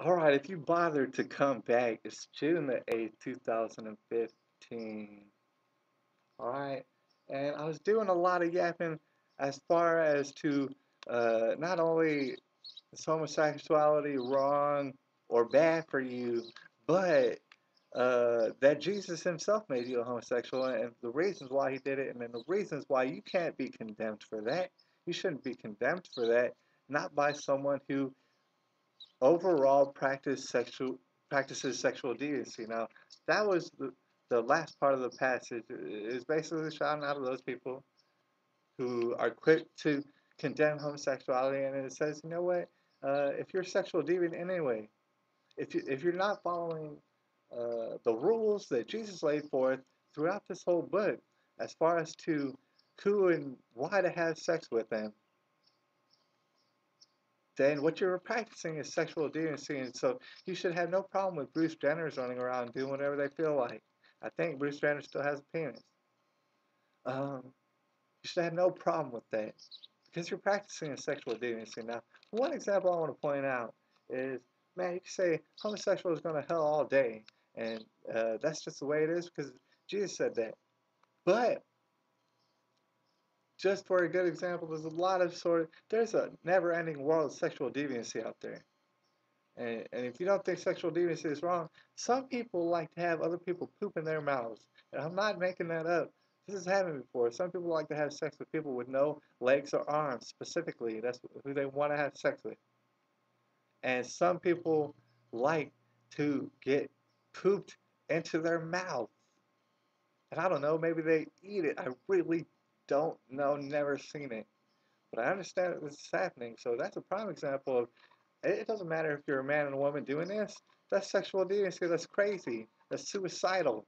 All right, if you bothered to come back, it's June the 8th, 2015. All right, and I was doing a lot of yapping as far as to not only is homosexuality wrong or bad for you, but that Jesus himself made you a homosexual and the reasons why he did it, and then the reasons why you can't be condemned for that. You shouldn't be condemned for that, not by someone who overall practices sexual deviancy. Now, that was the last part of the passage. Is basically shouting out of those people who are quick to condemn homosexuality, and it says, you know what? If you're sexual deviant anyway, if you're not following the rules that Jesus laid forth throughout this whole book, as far as to who and why to have sex with them, then what you're practicing is sexual deviancy, and so you should have no problem with Bruce Jenner's running around doing whatever they feel like. I think Bruce Jenner still has a penis. Um, you should have no problem with that because you're practicing a sexual deviancy. Now, one example I want to point out is, man, you can say homosexual is going to hell all day, and that's just the way it is because Jesus said that. But just for a good example, there's a never-ending world of sexual deviancy out there. And if you don't think sexual deviancy is wrong, some people like to have other people poop in their mouths. And I'm not making that up. This has happened before. Some people like to have sex with people with no legs or arms, specifically. That's who they want to have sex with. And some people like to get pooped into their mouth. And I don't know, maybe they eat it. I really don't know, never seen it. But I understand that this is happening. So that's a prime example of it doesn't matter if you're a man and a woman doing this. That's sexual deviancy. That's crazy. That's suicidal.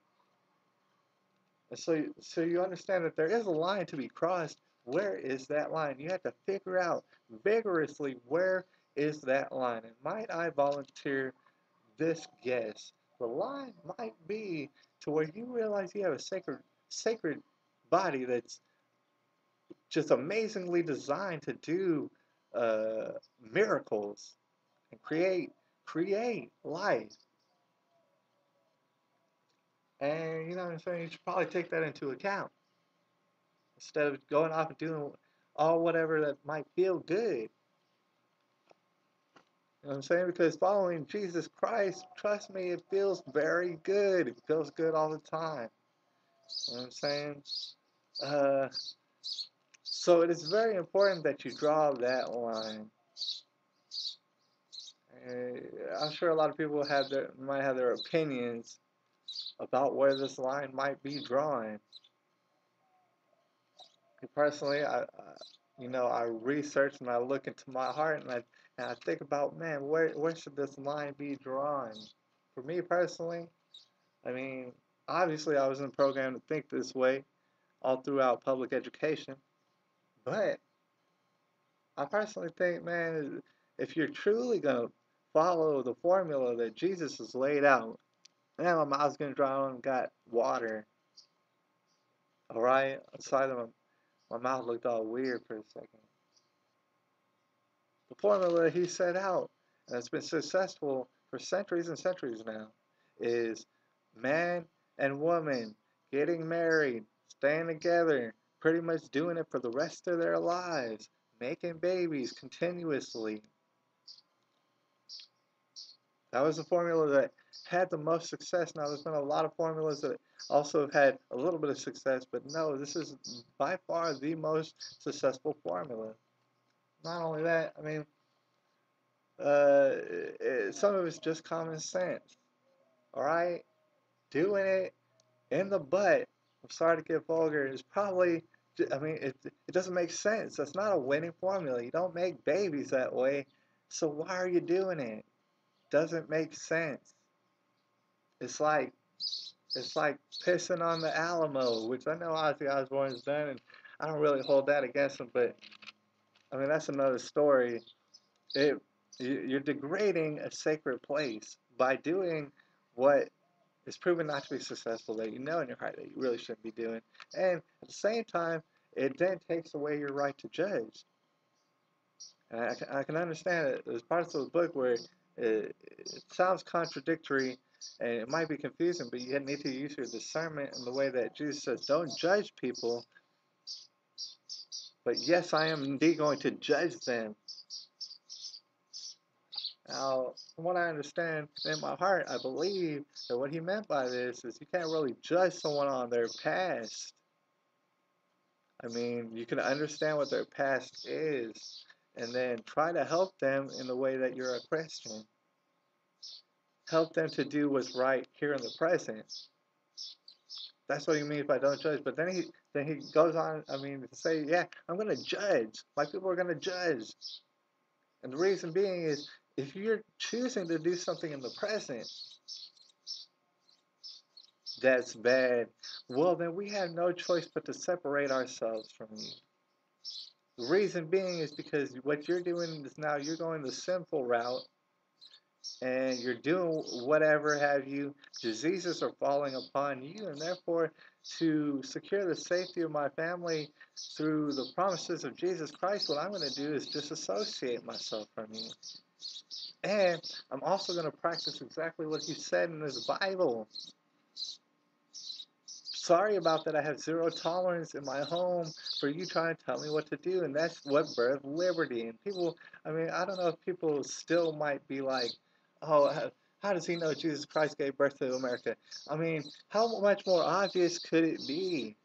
And so you understand that there is a line to be crossed. Where is that line? You have to figure out vigorously where is that line. And might I volunteer this guess? The line might be to where you realize you have a sacred body that's just amazingly designed to do miracles and create life. And you know what I'm saying? You should probably take that into account instead of going off and doing all whatever that might feel good. You know what I'm saying? Because following Jesus Christ, trust me, it feels very good. It feels good all the time. You know what I'm saying? Uh, so it is very important that you draw that line. I'm sure a lot of people might have their opinions about where this line might be drawn. Personally, I research and I look into my heart and I think about, man, where should this line be drawn? For me personally, I mean, obviously I was in a program to think this way all throughout public education, but I personally think, man, if you're truly gonna follow the formula that Jesus has laid out, man, my mouth's gonna dry and got water. All right, aside of my mouth looked all weird for a second. The formula he set out, and it's been successful for centuries and centuries now, is man and woman getting married, staying together, pretty much doing it for the rest of their lives, making babies continuously. That was the formula that had the most success. Now, there's been a lot of formulas that also have had a little bit of success, but no, this is by far the most successful formula. Not only that, I mean, some of it's just common sense. All right, doing it in the butt. I'm sorry to get vulgar. Is probably. I mean, it doesn't make sense. That's not a winning formula. You don't make babies that way. So why are you doing it? Doesn't make sense. It's like it's like pissing on the Alamo, which I know Ozzy Osbourne's done, and I don't really hold that against him. But I mean, that's another story. It you're degrading a sacred place by doing what is proven not to be successful that you know in your heart that you really shouldn't be doing. And at the same time, it then takes away your right to judge. And I can understand it. There's parts of the book where It sounds contradictory and it might be confusing, but you need to use your discernment in the way that Jesus says, don't judge people, but yes, I am indeed going to judge them. Now, from what I understand in my heart, I believe that what he meant by this is you can't really judge someone on their past. I mean, you can understand what their past is and then try to help them in the way that you're a Christian. Help them to do what's right here in the present. That's what he means by don't judge. But then he goes on, I mean, to say, yeah, I'm going to judge. My people are going to judge. And the reason being is if you're choosing to do something in the present that's bad, well, then we have no choice but to separate ourselves from you. The reason being is because what you're doing is now you're going the sinful route and you're doing whatever have you. Diseases are falling upon you, and therefore, to secure the safety of my family through the promises of Jesus Christ, what I'm going to do is disassociate myself from you. And I'm also going to practice exactly what he said in his Bible. Sorry about that. I have zero tolerance in my home for you trying to tell me what to do. And that's what birthed liberty. And people, I mean, I don't know if people still might be like, oh, how does he know Jesus Christ gave birth to America? I mean, how much more obvious could it be?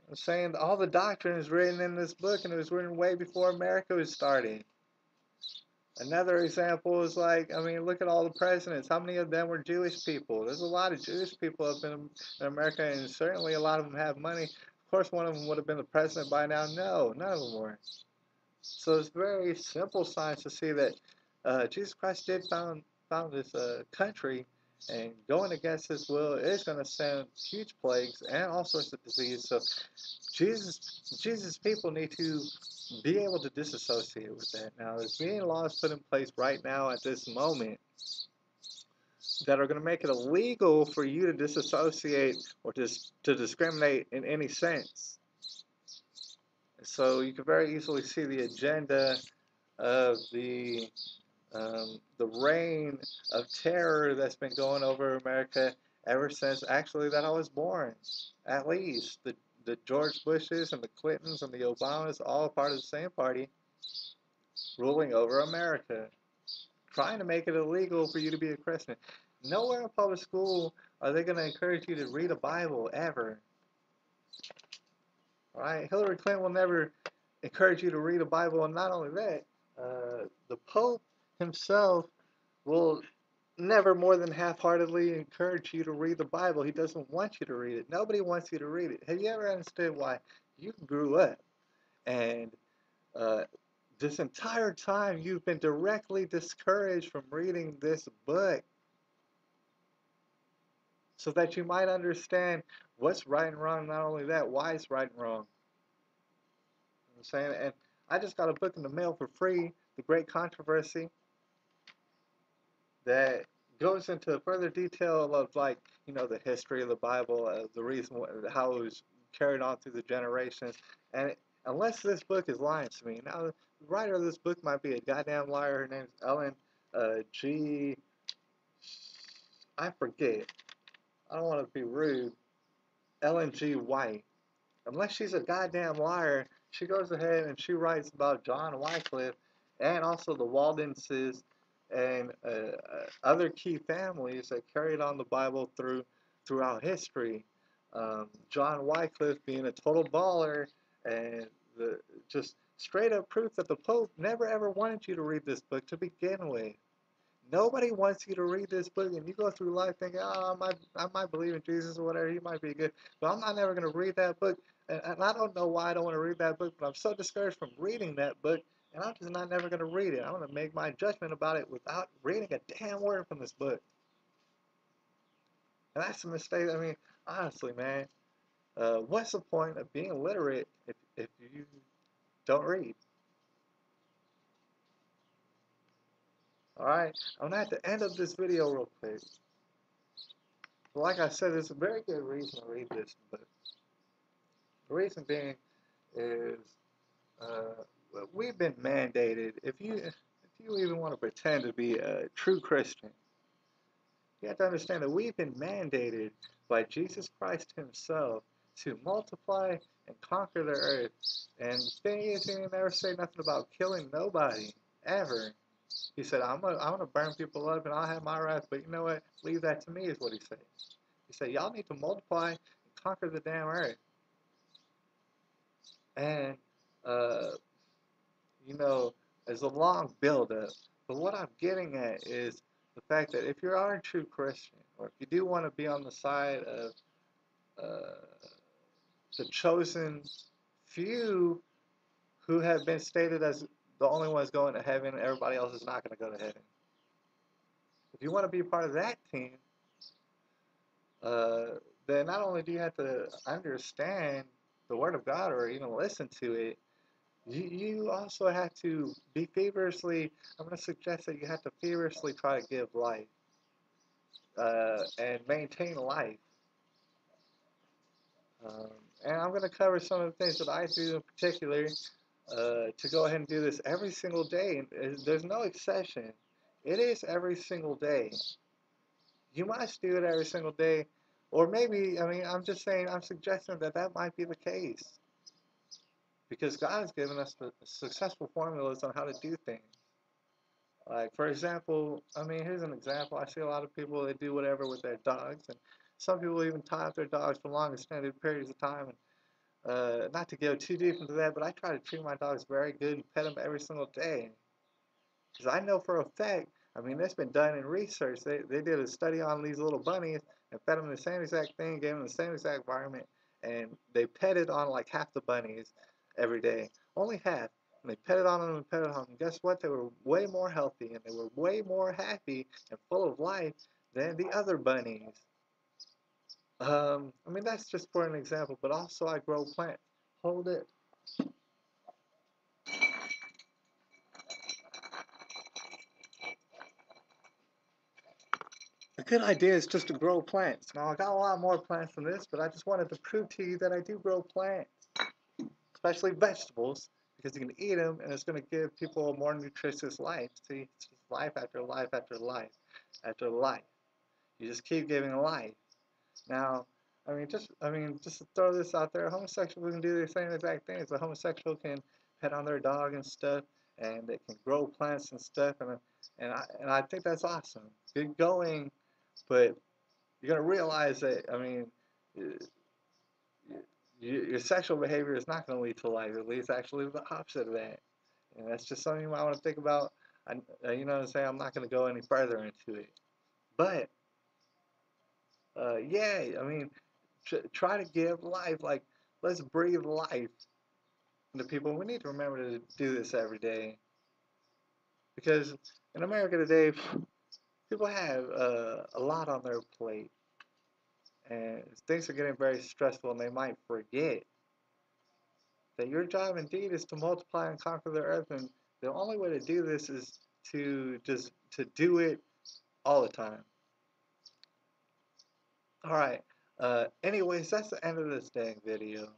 I'm saying all the doctrine is written in this book, and it was written way before America was started. Another example is like, I mean, look at all the presidents. How many of them were Jewish people? There's a lot of Jewish people up in America, and certainly a lot of them have money. Of course, one of them would have been the president by now. No, none of them were. So it's very simple science to see that Jesus Christ did found this country, and going against his will is going to send huge plagues and all sorts of disease. So Jesus people need to be able to disassociate with that. Now, there's being laws put in place right now at this moment that are going to make it illegal for you to disassociate or to discriminate in any sense. So you can very easily see the agenda of the reign of terror that's been going over America ever since actually that I was born. At least the George Bushes and the Clintons and the Obamas, all part of the same party, ruling over America, trying to make it illegal for you to be a Christian. Nowhere in public school are they going to encourage you to read a Bible ever. All right? Hillary Clinton will never encourage you to read a Bible, and not only that, the Pope himself will never more than half-heartedly encourage you to read the Bible. He doesn't want you to read it. Nobody wants you to read it. Have you ever understood why you grew up and this entire time you've been directly discouraged from reading this book so that you might understand what's right and wrong? Not only that, why it's right and wrong. You know what I'm saying? And I just got a book in the mail for free, The Great Controversy, that goes into further detail of, like, you know, the history of the Bible, the reason how it was carried on through the generations. And unless this book is lying to me, now the writer of this book might be a goddamn liar. Her name's Ellen G. I forget. I don't want to be rude. Ellen G. White. Unless she's a goddamn liar, she goes ahead and she writes about John Wycliffe and also the Waldenses and other key families that carried on the Bible throughout history. John Wycliffe being a total baller and just straight up proof that the Pope never ever wanted you to read this book to begin with. Nobody wants you to read this book, and you go through life thinking, oh, I might believe in Jesus or whatever. He might be good, but I'm not never going to read that book. And I don't know why I don't want to read that book, but I'm so discouraged from reading that book, and I'm just not never going to read it. I'm going to make my judgment about it without reading a damn word from this book. And that's a mistake. I mean, honestly, man, what's the point of being literate if you don't read? All right, I'm going to have to end up this video real quick. Like I said, there's a very good reason to read this book. The reason being is we've been mandated. If you even want to pretend to be a true Christian, you have to understand that we've been mandated by Jesus Christ Himself to multiply and conquer the earth. And the thing is, He never say nothing about killing nobody ever. He said, I'm gonna burn people up and I'll have my wrath, but you know what? Leave that to me, is what He said. He said, y'all need to multiply and conquer the damn earth. And uh, you know, there's a long build-up. But what I'm getting at is the fact that if you are a true Christian, or if you do want to be on the side of uh, the chosen few who have been stated as the only ones going to heaven, everybody else is not going to go to heaven. If you want to be a part of that team, uh, then not only do you have to understand the Word of God or even listen to it, you also have to be feverishly, I'm going to suggest that you have to feverishly try to give life and maintain life. Um, and I'm going to cover some of the things that I do in particular to go ahead and do this every single day. There's no exception. It is every single day. You must do it every single day. Or maybe, I mean, I'm just saying, I'm suggesting that that might be the case. Because God has given us the successful formulas on how to do things. Like, for example, I mean, here's an example. I see a lot of people, they do whatever with their dogs. And some people even tie up their dogs for long extended periods of time. And not to go too deep into that, but I try to treat my dogs very good and pet them every single day. Because I know for a fact, I mean, it's been done in research. They did a study on these little bunnies and fed them the same exact thing, gave them the same exact environment, and they petted on like half the bunnies every day. Only half. And they petted on them and petted on them. Guess what? They were way more healthy and they were way more happy and full of life than the other bunnies. I mean, that's just for an example, but also I grow plants. Hold it. A good idea is just to grow plants. Now, I got a lot more plants than this, but I just wanted to prove to you that I do grow plants, especially vegetables, because you can eat them and it's going to give people a more nutritious life. See, it's just life after life after life after life. You just keep giving life. Now, just to throw this out there, homosexuals can do the same exact things. A homosexual can pet on their dog and stuff, and they can grow plants and stuff, and I think that's awesome. Good going, but you're gonna realize that your sexual behavior is not gonna lead to life. It leads actually to the opposite of that, and that's just something you might want to think about. You know what I'm saying? I'm not gonna go any further into it, but yeah, I mean, try to give life. Like, let's breathe life into people. We need to remember to do this every day because in America today, people have a lot on their plate, and things are getting very stressful, and they might forget that your job indeed is to multiply and conquer the earth, and the only way to do this is to do it all the time. All right. Anyways, that's the end of this dang video.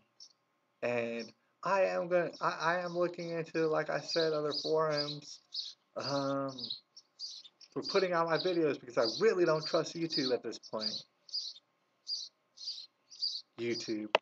And I am looking into, like I said, other forums um, for putting out my videos because I really don't trust YouTube at this point. YouTube.